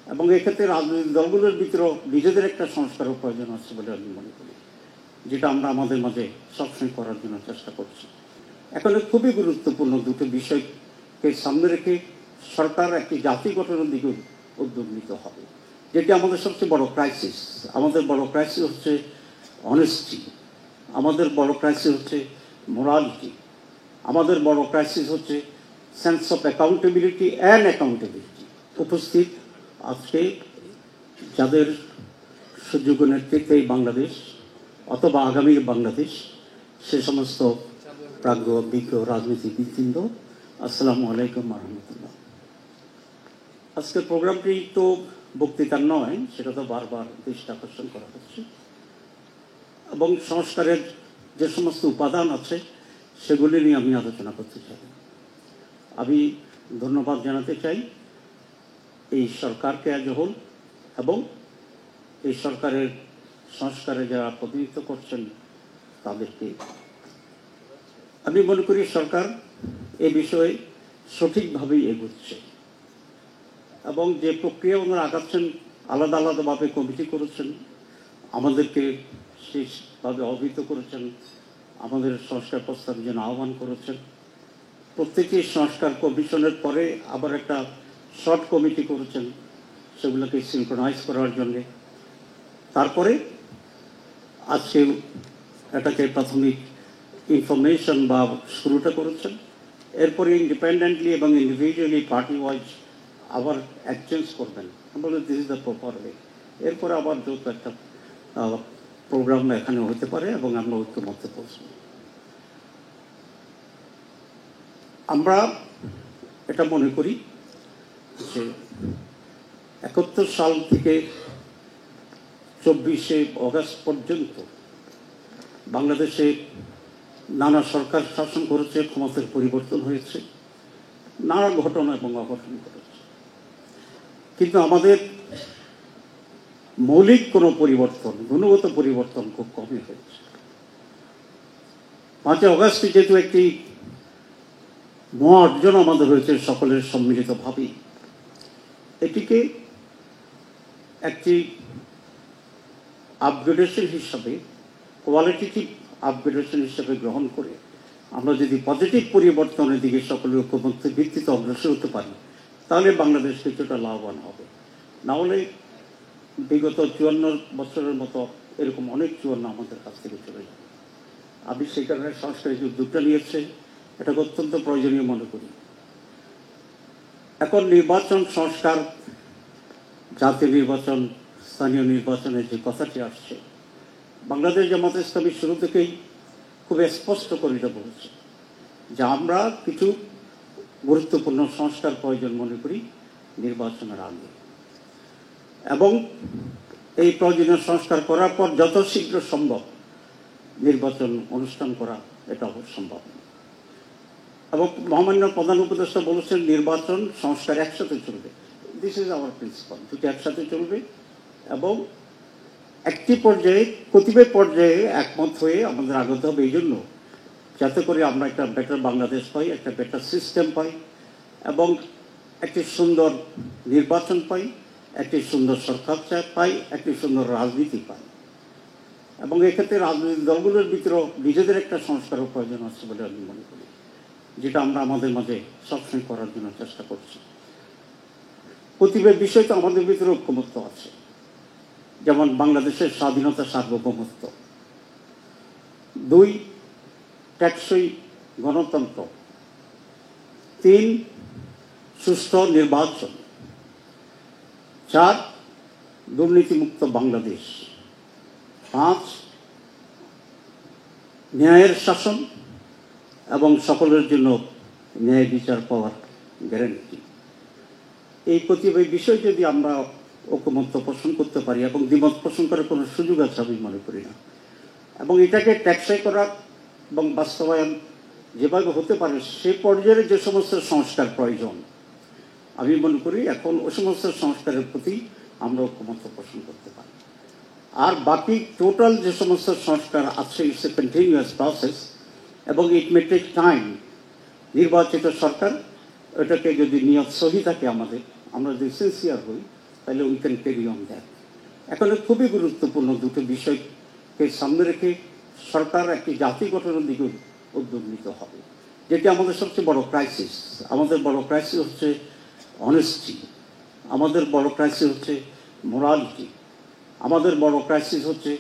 এবং এক্ষেত্রে রাজনৈতিক দলগুলোর ভিতরেও নিজেদের একটা সংস্কারের প্রয়োজন আছে বলে আমি মনে করি, যেটা আমরা আমাদের মাঝে সবসময় করার জন্য চেষ্টা করছি। এখন খুবই গুরুত্বপূর্ণ দুটো বিষয়কে সামনে রেখে সরকার একটি জাতি গঠনের দিকে উদ্যোগ নিতে হবে, যেটি আমাদের সবচেয়ে বড় ক্রাইসিস। আমাদের বড় ক্রাইসিস হচ্ছে অনেস্টি, আমাদের বড় ক্রাইসিস হচ্ছে মোরালিটি, আমাদের বড় ক্রাইসিস হচ্ছে sense of accountability and accountability. উপস্থিত আজকে যাদের সুযোগ্য নেতৃত্বে এই বাংলাদেশ অথবা আগামী বাংলাদেশ, সে সমস্ত প্রাজ্ঞ বিজ্ঞ রাজনীতিবিদবৃন্দ, আসসালামু আলাইকুম রহমতুল্লাহ। আজকের প্রোগ্রামটি তো বক্তৃতার নয়, সেটা তো বারবার দৃষ্টি আকর্ষণ করা হচ্ছে, এবং সংস্কারের যে সমস্ত উপাদান আছে সেগুলি নিয়ে আমি আলোচনা করতে চাই। আমি ধন্যবাদ জানাতে চাই এই সরকারকে আজ হল এবং এই সরকারের সংস্কারে যারা প্রতিনিধিত্ব করছেন তাদেরকে। আমি মনে করি সরকার এ বিষয়ে সঠিকভাবেই এগোচ্ছে এবং যে প্রক্রিয়া ওনারা আগাচ্ছেন, আলাদা আলাদাভাবে কমিটি করেছেন, আমাদেরকে সেইভাবে অবহিত করেছেন, আমাদের সংস্কার প্রস্তাবের জন্য আহ্বান করেছেন। প্রত্যেকটি সংস্কার কমিশনের পরে আবার একটা শর্ট কমিটি করেছেন সেগুলোকে সিনক্রোনাইজ করার জন্যে। তারপরে আজকে এটাকে প্রাথমিক ইনফরমেশন বা শুরুটা করেছেন, এরপরে ইন্ডিপেন্ডেন্টলি এবং ইন্ডিভিজুয়ালি পার্টি ওয়াইজ আবার এক্সচেঞ্জ করবেন, বলে this is the proper way. এরপরে আবার যত একটা প্রোগ্রাম এখানে হতে পারে এবং আমরা ঐক্যমত্যে পৌঁছব। আমরা এটা মনে করি যে 71 সাল থেকে 24শে অগাস্ট পর্যন্ত বাংলাদেশে নানা সরকার শাসন করেছে, ক্ষমতার পরিবর্তন হয়েছে, নানা ঘটনা এবং অঘটন ঘটেছে, কিন্তু আমাদের মৌলিক কোনো পরিবর্তন, গুণগত পরিবর্তন খুব কমই হয়েছে। 5 অগাস্টে যেহেতু একটি মহা অর্জন আমাদের হয়েছে সকলের সম্মিলিতভাবেই, এটিকে একটি আপগ্রেডেশন হিসাবে, কোয়ালিটেটিভ আপগ্রেডেশন হিসাবে গ্রহণ করে আমরা যদি পজিটিভ পরিবর্তনের দিকে সকলের ঐক্যমত্যের ভিত্তিতে অগ্রসর হতে পারি, তাহলে বাংলাদেশ কিছুটা লাভবান হবে। না হলে বিগত 54 বছরের মতো এরকম অনেক 54 আমাদের কাছ থেকে চলে যাবে। আমি সেই কারণে সংস্কারের যে উদ্যোগটা নিয়েছে এটাকে অত্যন্ত প্রয়োজনীয় মনে করি। এখন নির্বাচন সংস্কার, জাতীয় নির্বাচন, স্থানীয় নির্বাচনের যে কথাটি আসছে, বাংলাদেশ জামাতে ইসলামী শুরু থেকেই খুব স্পষ্ট করে এটা বলেছে যে আমরা কিছু গুরুত্বপূর্ণ সংস্কার প্রয়োজন মনে করি নির্বাচনের আগে, এবং এই প্রয়োজনীয় সংস্কার করার পর যত শীঘ্র সম্ভব নির্বাচন অনুষ্ঠান করা এটা সম্ভব। এবং মহামান্য প্রধান উপদেষ্টা বলেছেন নির্বাচন সংস্কার একসাথে চলবে। দিস ইজ আওয়ার প্রিন্সিপাল, দুটি একসাথে চলবে এবং একটি পর্যায়ে, কতিপয় পর্যায়ে একমত হয়ে আমাদের আগতে হবে, এই জন্য যাতে করে আমরা একটা বেটার বাংলাদেশ পাই, একটা বেটার সিস্টেম পাই এবং একটি সুন্দর নির্বাচন পাই, একটি সুন্দর সরকার পাই, একটি সুন্দর রাজনীতি পাই। এবং এক্ষেত্রে রাজনৈতিক দলগুলোর ভিতরেও নিজেদের একটা সংস্কারের প্রয়োজন আছে বলে আমি মনে করি, যেটা আমরা আমাদের মাঝে সবসময় করার জন্য চেষ্টা করছি। প্রতিটি বিষয় তো আমাদের ভিতরে ঐক্যমত্য আছে, যেমন বাংলাদেশের স্বাধীনতা, সার্বভৌমত্ব; 2 টেকসই গণতন্ত্র; 3 সুষ্ঠু নির্বাচন; 4 দুর্নীতিমুক্ত বাংলাদেশ; 5 ন্যায়ের শাসন এবং সকলের জন্য ন্যায় বিচার পাওয়ার গ্যারান্টি। এই প্রতিটি বিষয় যদি আমরা ঐকমত্য পোষণ করতে পারি, এবং দ্বিমত পোষণ করার কোনো সুযোগ আছে আমি মনে করি না, এবং এটাকে টেকসই করা এবং বাস্তবায়ন যেভাবে হতে পারে সে পর্যায়ে যে সমস্ত সংস্কার প্রয়োজন, আমি মনে করি এখন ওই সমস্ত সংস্কারের প্রতি আমরা ঐকমত্য পোষণ করতে পারি। আর বাকি টোটাল যে সমস্ত সংস্কার আছে, ইটস এ কন্টিনিউয়াস প্রসেস এবং ইট মে টেক টাইম। নির্বাচিত সরকার, এটাকে যদি নিয়ত সহি থাকে, আমরা যদি সিনসিয়ার হই, তাহলে we can carry on that. এখন খুবই গুরুত্বপূর্ণ দুটো বিষয়কে সামনে রেখে সরকার একটি জাতি গঠনের দিকে উদ্যোগ নিতে হবে, যেটি আমাদের সবচেয়ে বড় ক্রাইসিস। আমাদের বড় ক্রাইসিস হচ্ছে অনেস্টি, আমাদের বড় ক্রাইসিস হচ্ছে মোরালিটি, আমাদের বড় ক্রাইসিস হচ্ছে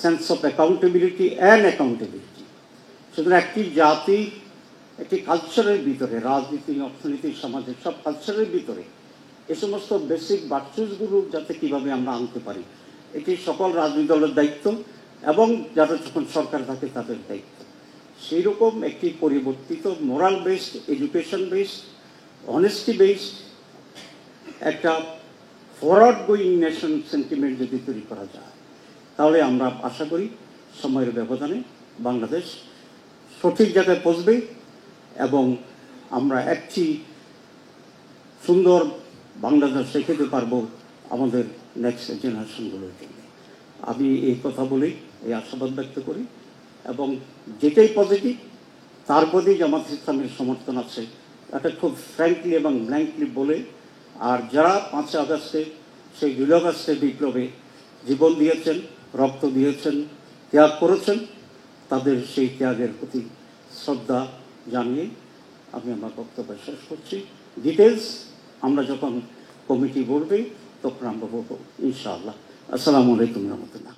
sense of accountability and accountability. সুতরাং একটি জাতি একটি কালচারের ভিতরে, রাজনীতি, অর্থনীতি, সমাজের সব কালচারের ভিতরে এ সমস্ত বেসিক ভার্চুসগুলো যাতে কীভাবে আমরা আনতে পারি, এটি সকল রাজনৈতিক দলের দায়িত্ব এবং যারা যখন সরকার থাকে তাদের দায়িত্ব। সেই রকম একটি পরিবর্তিত moral based, education based, honesty based একটা ফরওয়ার্ড গোয়িং নেশন সেন্টিমেন্ট যদি তৈরি করা যায়, তাহলে আমরা আশা করি সময়ের ব্যবধানে বাংলাদেশ সঠিক জায়গায় পৌঁছবে এবং আমরা একটি সুন্দর বাংলাদেশ শেখাতে পারবো আমাদের নেক্সট জেনারেশনগুলোর জন্য। আমি এই কথা বলেই এই আশাবাদ ব্যক্ত করি এবং যেটাই পজিটিভ তার প্রতি জামাত ইসলামের সমর্থন আছে, এটা খুব ফ্র্যাঙ্কলি এবং ব্ল্যাঙ্কলি বলে। আর যারা 5 আগস্টে সেই 2 আগস্টের বিপ্লবে জীবন দিয়েছেন, রক্ত দিয়েছেন, ত্যাগ করেছেন, তাদের সেই ত্যাগের প্রতি শ্রদ্ধা জানিয়ে আমি আমার বক্তব্য শেষ করছি। ডিটেলস আমরা যখন কমিটি বলবে তখন আমরা বলবো ইনশাআল্লাহ। আসসালামু আলাইকুম রহমতুল্লাহ।